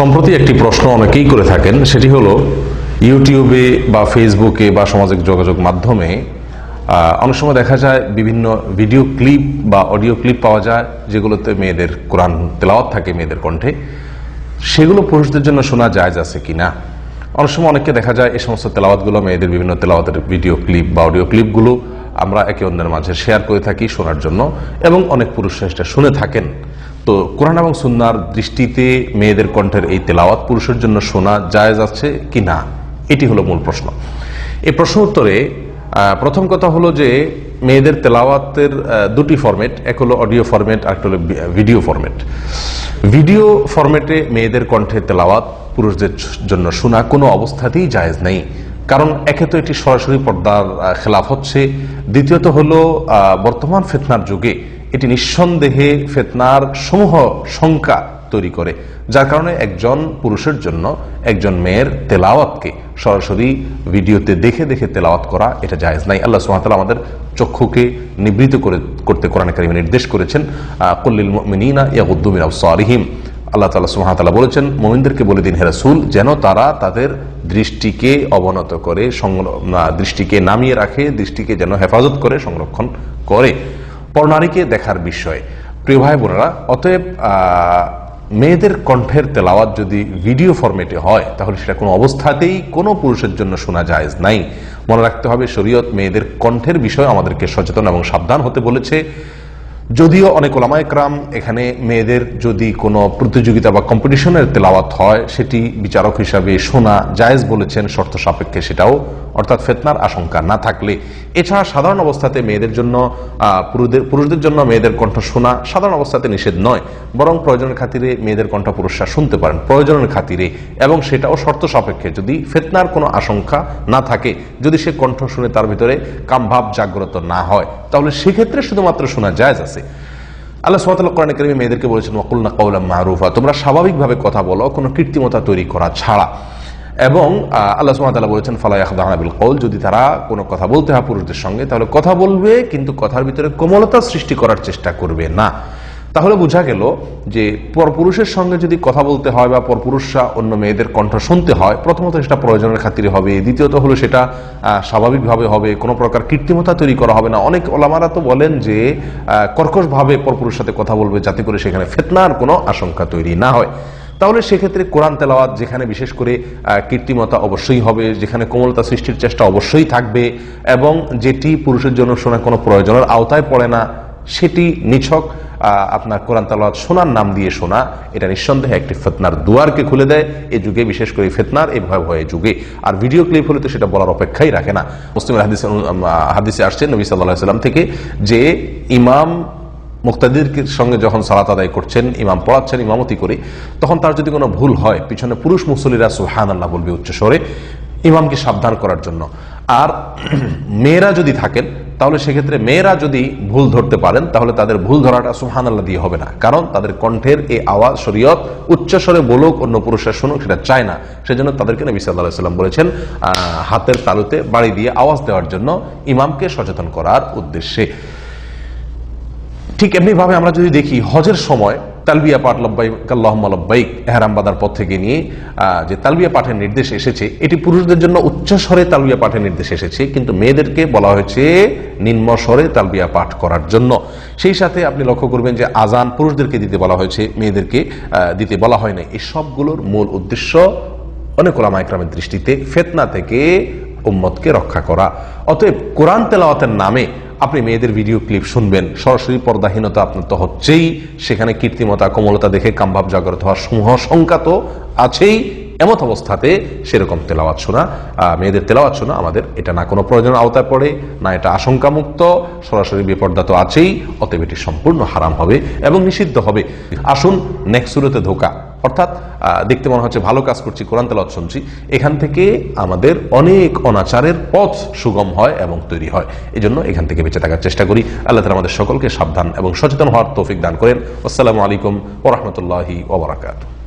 সম্প্রতি একটি প্রশ্ন অনেকেই করে থাকেন, সেটি হলো ইউটিউবে বা ফেসবুকে বা সামাজিক যোগাযোগ মাধ্যমে অনেক সময় দেখা যায় বিভিন্ন ভিডিও ক্লিপ বা অডিও ক্লিপ পাওয়া যায় যেগুলোতে মেয়েদের কোরআন তেলাওয়াত থাকে মেয়েদের কণ্ঠে। সেগুলো পুরুষদের জন্য শোনা জায়েজ আছে কিনা। অনেক সময় অনেককে দেখা যায় এই সমস্ত তেলাওয়াতগুলো, মেয়েদের বিভিন্ন তেলাওয়াতের ভিডিও ক্লিপ বা অডিও ক্লিপগুলো আমরা একে অন্যের মাঝে শেয়ার করে থাকি শোনার জন্য, এবং অনেক পুরুষরা সেটা শুনে থাকেন। তো কোরআন এবং সুন্নাহর দৃষ্টিতে মেয়েদের কণ্ঠের এই তেলাওয়াত পুরুষের জন্য শোনা জায়েজ আছে কি না, এটি হলো মূল প্রশ্ন। এই প্রশ্ন উত্তরে প্রথম কথা হলো যে মেয়েদের তেলাওয়াতের দুটি ফরম্যাট, এক হলো অডিও ফরম্যাট আর একটা হলো ভিডিও ফরম্যাট। ভিডিও ফরম্যাটে মেয়েদের কণ্ঠে তেলাওয়াত পুরুষদের জন্য শোনা কোনো অবস্থাতেই জায়েজ নেই। কারণ একে তো এটি সরাসরি পর্দার খেলাফ হচ্ছে, দ্বিতীয়ত হলো বর্তমান ফিতনার যুগে এটি নিঃসন্দেহে ফিতনার সমূহ শঙ্কা তৈরি করে, যার কারণে একজন পুরুষের জন্য একজন মেয়ের তেলাওয়াতকে সরাসরি ভিডিওতে দেখে দেখে তেলাওয়াত করা এটা জায়েজ নাই। আল্লাহ সুবহানাহু ওয়া তাআলা আমাদের চক্ষুকে নিবৃত করতে কোরআনে কারিমে নির্দেশ করেছেন, কুল লিল মুমিনিনা ইয়াগুদ্দু মিন আবসারিহিম। আল্লাহ তাআলা সুবহানাহু ওয়া তাআলা বলেছেন, মুমিনদেরকে বলে দিন হে রাসূল, যেন তারা তাদের দৃষ্টিকে অবনত করে, দৃষ্টিকে নামিয়ে রাখে, দৃষ্টিকে যেন হেফাজত করে, সংরক্ষণ করে পরনারীকে দেখার বিষয়ে। প্রিয় ভাই বোনেরা, অতএব মেয়েদের কণ্ঠের তেলাওয়াত যদি ভিডিও ফরম্যাটে হয় তাহলে সেটা কোনো অবস্থাতেই কোনো পুরুষের জন্য শোনা জায়েজ নাই। মনে রাখতে হবে, শরীয়ত মেয়েদের কণ্ঠের বিষয়ে আমাদেরকে সচেতন এবং সাবধান হতে বলেছে। যদিও অনেক ওলামায়ে কেরাম এখানে মেয়েদের যদি কোনো প্রতিযোগিতা বা কম্পিটিশনের তেলাওয়াত হয় সেটি বিচারক হিসাবে শোনা জায়েজ বলেছেন, শর্ত সাপেক্ষে সেটাও, অর্থাৎ ফিতনার আশঙ্কা না থাকলে। এছাড়া সাধারণ অবস্থাতে মেয়েদের জন্য পুরুষদের জন্য মেয়েদের কণ্ঠ শোনা সাধারণ অবস্থাতে নিষেধ নয়, বরং প্রয়োজনের খাতিরে মেয়েদের কণ্ঠ পুরুষরা শুনতে পারেন, প্রয়োজনের খাতিরে, এবং সেটাও শর্ত সাপেক্ষে, যদি ফিতনার কোনো আশঙ্কা না থাকে, যদি সে কণ্ঠ শুনে তার ভিতরে কামভাব জাগ্রত না হয়, তাহলে সেক্ষেত্রে শুধুমাত্র শোনা জায়েজ আছে। আল্লাহ সুবহানাহু ওয়া তাআলা কোরআনে কারিমে মেয়েদেরকে বলেছেন, ওয়াকুলনা কাওলাম মারুফা, তোমরা স্বাভাবিকভাবে কথা বলো, কোনো কৃত্রিমতা তৈরি করা ছাড়া। এবং আল্লাহ সুবহানাহু ওয়া তাআলা বলেছেন, ফালা ইয়াখদাউনা বিল কওল, যদি তারা কোনো কথা বলতে হয় পুরুষদের সঙ্গে তাহলে কথা বলবে, কিন্তু কথার ভিতরে কোমলতা সৃষ্টি করার চেষ্টা করবে না। তাহলে বোঝা গেল যে পরপুরুষের সঙ্গে যদি কথা বলতে হয় বা পরপুরুষরা অন্য মেয়েদের কণ্ঠ শুনতে হয়, প্রথমত সেটা প্রয়োজনের খাতিরে হবে, দ্বিতীয়ত হলো সেটা স্বাভাবিকভাবে হবে, কোনো প্রকার কৃত্রিমতা তৈরি করা হবে না। অনেক ওলামারা তো বলেন যে কর্কশভাবে পরপুরুষের সাথে কথা বলবে যাতে করে সেখানে ফিতনার কোনো আশঙ্কা তৈরি না হয়। তাহলে সেক্ষেত্রে কোরআন তেলাওয়াত যেখানে বিশেষ করে কৃত্রিমতা অবশ্যই হবে, যেখানে কোমলতা সৃষ্টির চেষ্টা অবশ্যই থাকবে, এবং যেটি পুরুষের জন্য শোনা কোনো প্রয়োজনের আওতায় পড়ে না, সেটি নিছক আপনার কোরআন তেলাওয়াত শোনার নাম দিয়ে শোনা, এটা নিঃসন্দেহে একটি ফিতনার দুয়ারকে খুলে দেয় এই যুগে, বিশেষ করে ফিতনার এই ভয়াবহ যুগে। আর ভিডিও ক্লিপ হলে তো সেটা বলার অপেক্ষাই রাখে না। মুসলিমের হাদিসে আসছে নবী সাল্লাল্লাহু আলাইহি ওয়াসাল্লাম থেকে যে ইমাম মুক্তাদির সঙ্গে যখন সালাত আদায় করছেন, ইমাম পড়াচ্ছেন ইমামতি করে, তখন তার যদি কোনো ভুল হয়, পিছনে পুরুষ মুসল্লিরা সুবহানাল্লাহ বলবে উচ্চ স্বরে ইমামকে সাবধান করার জন্য। আর মেয়েরা যদি থাকেন তাহলে সেক্ষেত্রে মেয়েরা যদি ভুল ধরতে পারেন তাহলে তাদের ভুল ধরাটা সুবহানাল্লাহ দিয়ে হবে না, কারণ তাদের কণ্ঠের এই আওয়াজ শরীয়ত উচ্চস্বরে বলুক, অন্য পুরুষরা শুনুক, সেটা চায় না। সেজন্য তাদেরকে নবী সাল্লাল্লাহু আলাইহি ওয়াসাল্লাম বলেছেন হাতের তালুতে বাড়ি দিয়ে আওয়াজ দেওয়ার জন্য, ইমামকে সচেতন করার উদ্দেশ্যে। ঠিক এমনি ভাবে আমরা যদি দেখি হজের সময় তালবিয়া পাঠ, লব্বাইক আল্লাহুম্মা লব্বাইক, ইহরাম বাঁধার পর থেকে নিয়ে যে তালবিয়া পাঠের নির্দেশ এসেছে, এটি পুরুষদের জন্য উচ্চ স্বরে তালবিয়া পাঠের নির্দেশ এসেছে, কিন্তু মেয়েদেরকে বলা হয়েছে নিম্ন স্বরে তালবিয়া পাঠ করার জন্য। সেই সাথে আপনি লক্ষ্য করবেন যে আজান পুরুষদেরকে দিতে বলা হয়েছে, মেয়েদেরকে দিতে বলা হয় না। এই সবগুলোর মূল উদ্দেশ্য অনেক ওলামায়ে কেরামের দৃষ্টিতে ফিতনা থেকে উম্মতকে রক্ষা করা। অতএব কোরআন তেলাওয়াতের নামে আপনি মেয়েদের ভিডিও ক্লিপ শুনবেন, সরাসরি পর্দাহীনতা আপনার তো হচ্ছেই, সেখানে কৃত্রিমতা কোমলতা দেখে কামভাব জাগ্রত হওয়ার সমূহ শঙ্কা তো আছেই। এমত অবস্থাতে সেরকম তেলাওয়াত শোনা, মেয়েদের তেলাওয়াত শোনা আমাদের এটা না কোনো প্রয়োজনের আওতায় পড়ে, না এটা আশঙ্কামুক্ত, সরাসরি বেপর্দা তো আছেই। অতএব এটি সম্পূর্ণ হারাম হবে এবং নিষিদ্ধ হবে। আসুন নেক্সট সুরতে ধোকা, অর্থাৎ দেখতে মনে হচ্ছে ভালো কাজ করছি, কোরআন তেলাওয়াত শুনছি, এখান থেকে আমাদের অনেক অনাচারের পথ সুগম হয় এবং তৈরি হয়। এই জন্য এখান থেকে বেঁচে থাকার চেষ্টা করি। আল্লাহ তাআলা আমাদের সকলকে সাবধান এবং সচেতন হওয়ার তৌফিক দান করেন। আসসালামু আলাইকুম ওয়া রাহমাতুল্লাহি ওয়া বারাকাতুহু।